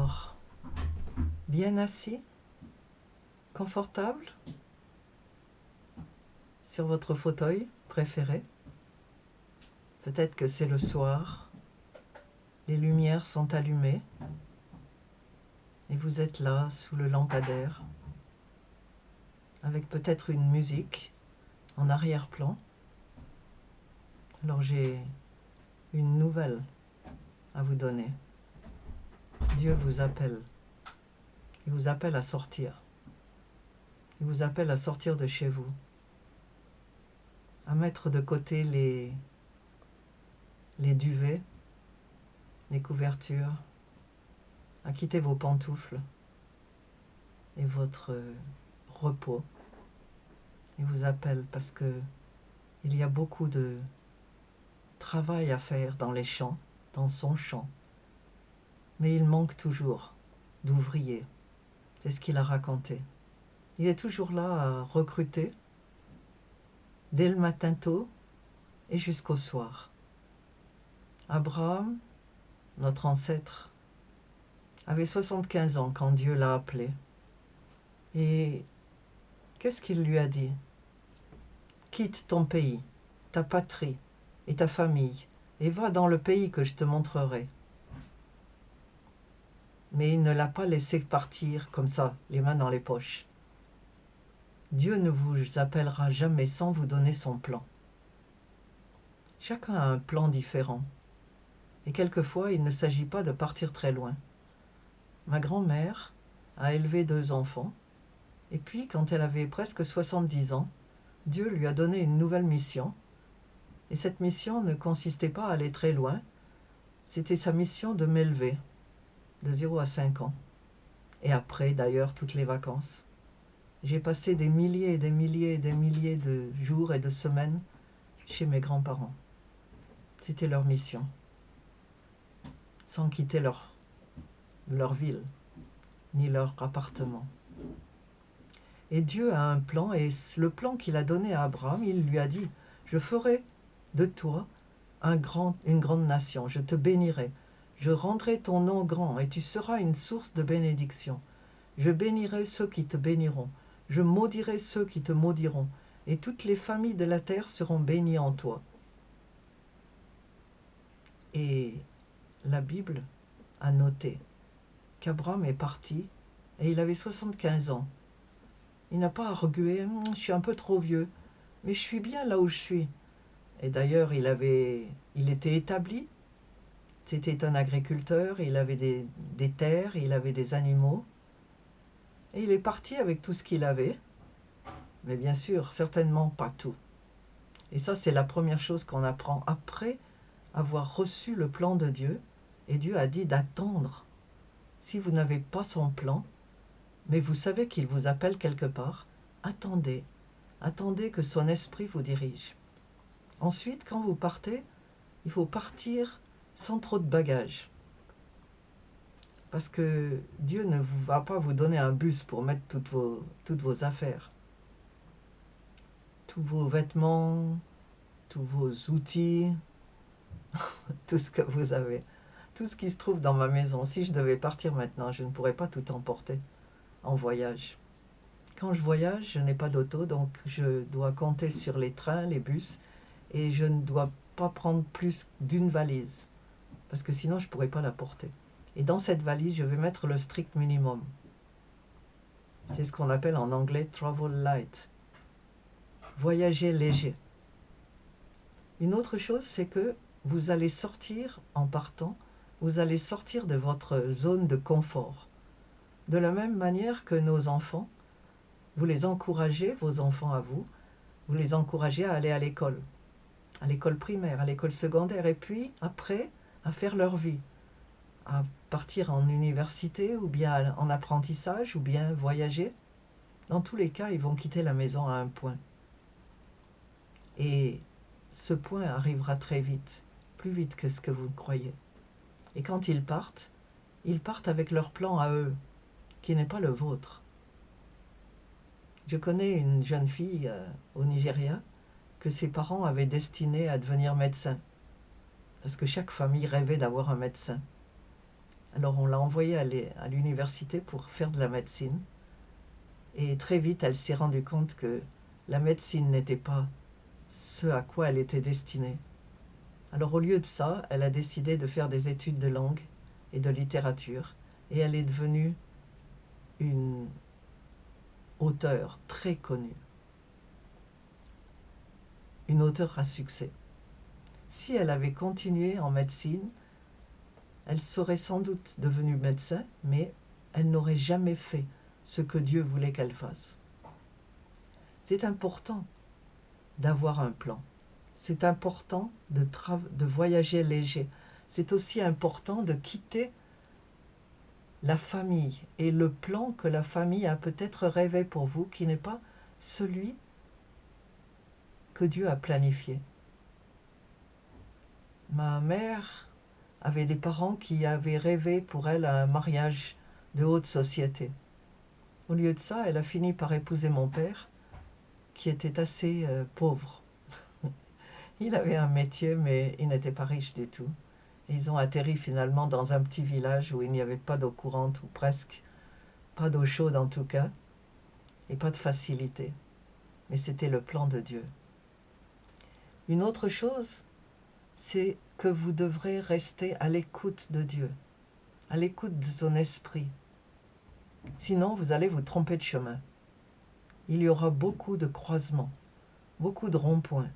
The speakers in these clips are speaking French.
Alors, bien assis, confortable, sur votre fauteuil préféré. Peut-être que c'est le soir, les lumières sont allumées et vous êtes là sous le lampadaire avec peut-être une musique en arrière-plan. Alors j'ai une nouvelle à vous donner. Dieu vous appelle. Il vous appelle à sortir. Il vous appelle à sortir de chez vous, à mettre de côté les duvets, les couvertures, à quitter vos pantoufles et votre repos. Il vous appelle parce que il y a beaucoup de travail à faire dans les champs, dans son champ. Mais il manque toujours d'ouvriers. C'est ce qu'il a raconté. Il est toujours là à recruter, dès le matin tôt et jusqu'au soir. Abraham, notre ancêtre, avait 75 ans quand Dieu l'a appelé. Et qu'est-ce qu'il lui a dit? Quitte ton pays, ta patrie et ta famille, et va dans le pays que je te montrerai. Mais il ne l'a pas laissé partir comme ça, les mains dans les poches. Dieu ne vous appellera jamais sans vous donner son plan. Chacun a un plan différent. Et quelquefois, il ne s'agit pas de partir très loin. Ma grand-mère a élevé 2 enfants, et puis quand elle avait presque 70 ans, Dieu lui a donné une nouvelle mission. Et cette mission ne consistait pas à aller très loin, c'était sa mission de m'élever, de 0 à 5 ans. Et après, d'ailleurs, toutes les vacances. J'ai passé des milliers et des milliers et des milliers de jours et de semaines chez mes grands-parents. C'était leur mission, sans quitter leur ville, ni leur appartement. Et Dieu a un plan, et le plan qu'il a donné à Abraham, il lui a dit, je ferai de toi une grande nation, je te bénirai, je rendrai ton nom grand, et tu seras une source de bénédiction. Je bénirai ceux qui te béniront, je maudirai ceux qui te maudiront, et toutes les familles de la terre seront bénies en toi. Et la Bible a noté qu'Abraham est parti, et il avait 75 ans. Il n'a pas argué, je suis un peu trop vieux, mais je suis bien là où je suis. Et d'ailleurs, il était établi, c'était un agriculteur, il avait des terres, il avait des animaux, et il est parti avec tout ce qu'il avait, mais bien sûr, certainement pas tout. Et ça, c'est la première chose qu'on apprend après avoir reçu le plan de Dieu, et Dieu a dit d'attendre. Si vous n'avez pas son plan, mais vous savez qu'il vous appelle quelque part, attendez, attendez que son esprit vous dirige. Ensuite, quand vous partez, il faut partir sans trop de bagages. Parce que Dieu ne va pas vous donner un bus pour mettre toutes vos affaires. Tous vos vêtements, tous vos outils, tout ce que vous avez. Tout ce qui se trouve dans ma maison. Si je devais partir maintenant, je ne pourrais pas tout emporter en voyage. Quand je voyage, je n'ai pas d'auto, donc je dois compter sur les trains, les bus, et je ne dois pas prendre plus d'une valise, parce que sinon je ne pourrais pas la porter. Et dans cette valise, je vais mettre le strict minimum. C'est ce qu'on appelle en anglais travel light. Voyager léger. Une autre chose, c'est que vous allez sortir en partant, vous allez sortir de votre zone de confort. De la même manière que nos enfants, vous les encouragez, vos enfants à vous les encouragez à aller à l'école primaire, à l'école secondaire, et puis après, à faire leur vie, à partir en université, ou bien en apprentissage, ou bien voyager. Dans tous les cas, ils vont quitter la maison à un point. Et ce point arrivera très vite, plus vite que ce que vous croyez. Et quand ils partent avec leur plan à eux, qui n'est pas le vôtre. Je connais une jeune fille au Nigeria que ses parents avaient destinée à devenir médecin, parce que chaque famille rêvait d'avoir un médecin. Alors on l'a envoyée à l'université pour faire de la médecine. Et très vite, elle s'est rendue compte que la médecine n'était pas ce à quoi elle était destinée. Alors au lieu de ça, elle a décidé de faire des études de langue et de littérature. Et elle est devenue une auteure très connue. Une auteure à succès. Si elle avait continué en médecine, elle serait sans doute devenue médecin, mais elle n'aurait jamais fait ce que Dieu voulait qu'elle fasse. C'est important d'avoir un plan. C'est important de voyager léger. C'est aussi important de quitter la famille et le plan que la famille a peut-être rêvé pour vous, qui n'est pas celui que Dieu a planifié. Ma mère avait des parents qui avaient rêvé pour elle un mariage de haute société. Au lieu de ça, elle a fini par épouser mon père, qui était assez pauvre. Il avait un métier, mais il n'était pas riche du tout. Et ils ont atterri finalement dans un petit village où il n'y avait pas d'eau courante, ou presque, pas d'eau chaude en tout cas, et pas de facilité. Mais c'était le plan de Dieu. Une autre chose, c'est que vous devrez rester à l'écoute de Dieu, à l'écoute de son esprit. Sinon, vous allez vous tromper de chemin. Il y aura beaucoup de croisements, beaucoup de ronds-points,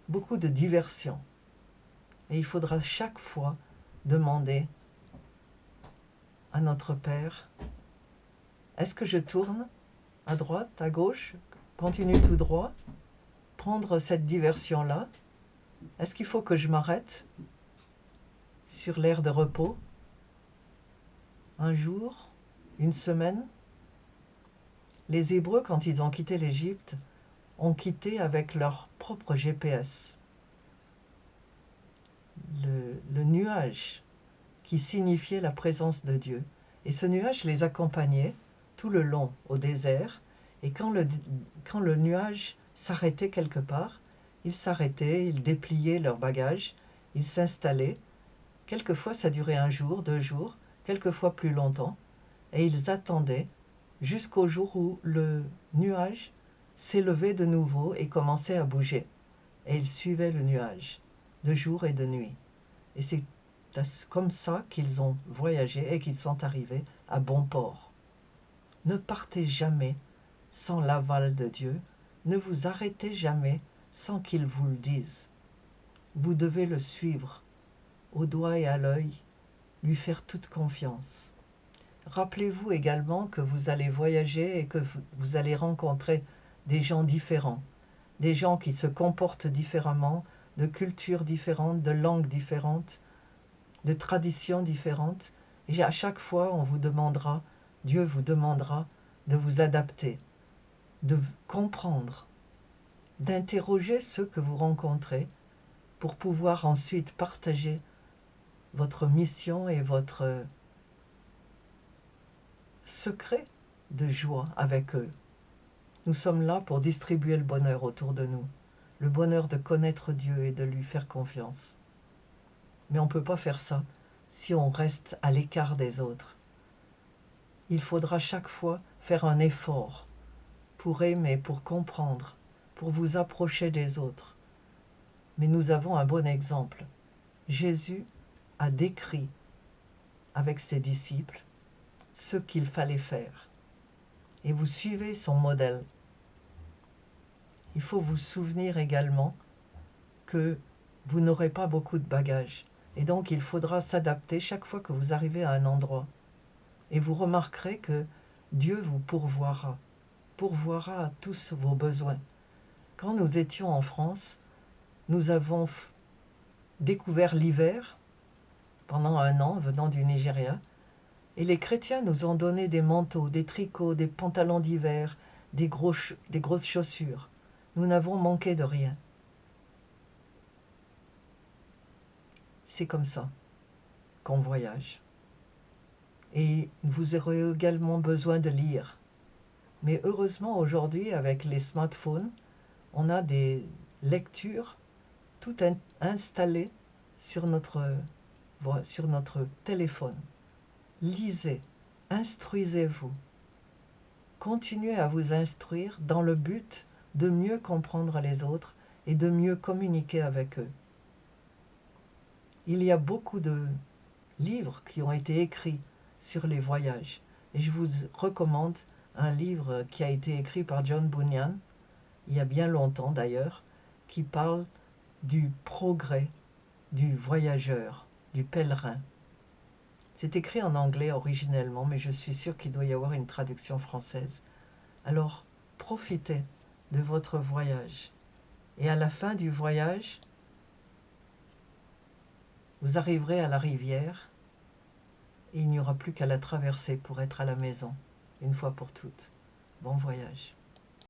beaucoup de diversions. Et il faudra chaque fois demander à notre Père, est-ce que je tourne à droite, à gauche, continue tout droit, prendre cette diversion-là? Est-ce qu'il faut que je m'arrête sur l'aire de repos? Un jour? Une semaine? Les Hébreux, quand ils ont quitté l'Égypte, ont quitté avec leur propre GPS. Le nuage qui signifiait la présence de Dieu. Et ce nuage les accompagnait tout le long au désert. Et quand le nuage s'arrêtait quelque part, ils s'arrêtaient, ils dépliaient leurs bagages, ils s'installaient. Quelquefois ça durait 1 jour, 2 jours, quelquefois plus longtemps. Et ils attendaient jusqu'au jour où le nuage s'élevait de nouveau et commençait à bouger. Et ils suivaient le nuage, de jour et de nuit. Et c'est comme ça qu'ils ont voyagé et qu'ils sont arrivés à bon port. Ne partez jamais sans l'aval de Dieu. Ne vous arrêtez jamais sans qu'il vous le dise. Vous devez le suivre, au doigt et à l'œil, lui faire toute confiance. Rappelez-vous également que vous allez voyager et que vous allez rencontrer des gens différents, des gens qui se comportent différemment, de cultures différentes, de langues différentes, de traditions différentes. Et à chaque fois, Dieu vous demandera de vous adapter, de comprendre, d'interroger ceux que vous rencontrez pour pouvoir ensuite partager votre mission et votre secret de joie avec eux. Nous sommes là pour distribuer le bonheur autour de nous, le bonheur de connaître Dieu et de lui faire confiance. Mais on ne peut pas faire ça si on reste à l'écart des autres. Il faudra chaque fois faire un effort pour aimer, pour comprendre, pour vous approcher des autres. Mais nous avons un bon exemple. Jésus a décrit avec ses disciples ce qu'il fallait faire. Et vous suivez son modèle. Il faut vous souvenir également que vous n'aurez pas beaucoup de bagages. Et donc il faudra s'adapter chaque fois que vous arrivez à un endroit. Et vous remarquerez que Dieu vous pourvoira à tous vos besoins. Quand nous étions en France, nous avons découvert l'hiver pendant 1 an, venant du Nigeria, et les chrétiens nous ont donné des manteaux, des tricots, des pantalons d'hiver, des grosses chaussures. Nous n'avons manqué de rien. C'est comme ça qu'on voyage. Et vous aurez également besoin de lire. Mais heureusement aujourd'hui, avec les smartphones, on a des lectures tout installées sur notre sur notre téléphone. Lisez, instruisez-vous. Continuez à vous instruire dans le but de mieux comprendre les autres et de mieux communiquer avec eux. Il y a beaucoup de livres qui ont été écrits sur les voyages. Et je vous recommande un livre qui a été écrit par John Bunyan, il y a bien longtemps d'ailleurs, qui parle du progrès du voyageur, du pèlerin. C'est écrit en anglais originellement, mais je suis sûre qu'il doit y avoir une traduction française. Alors, profitez de votre voyage. Et à la fin du voyage, vous arriverez à la rivière et il n'y aura plus qu'à la traverser pour être à la maison, une fois pour toutes. Bon voyage.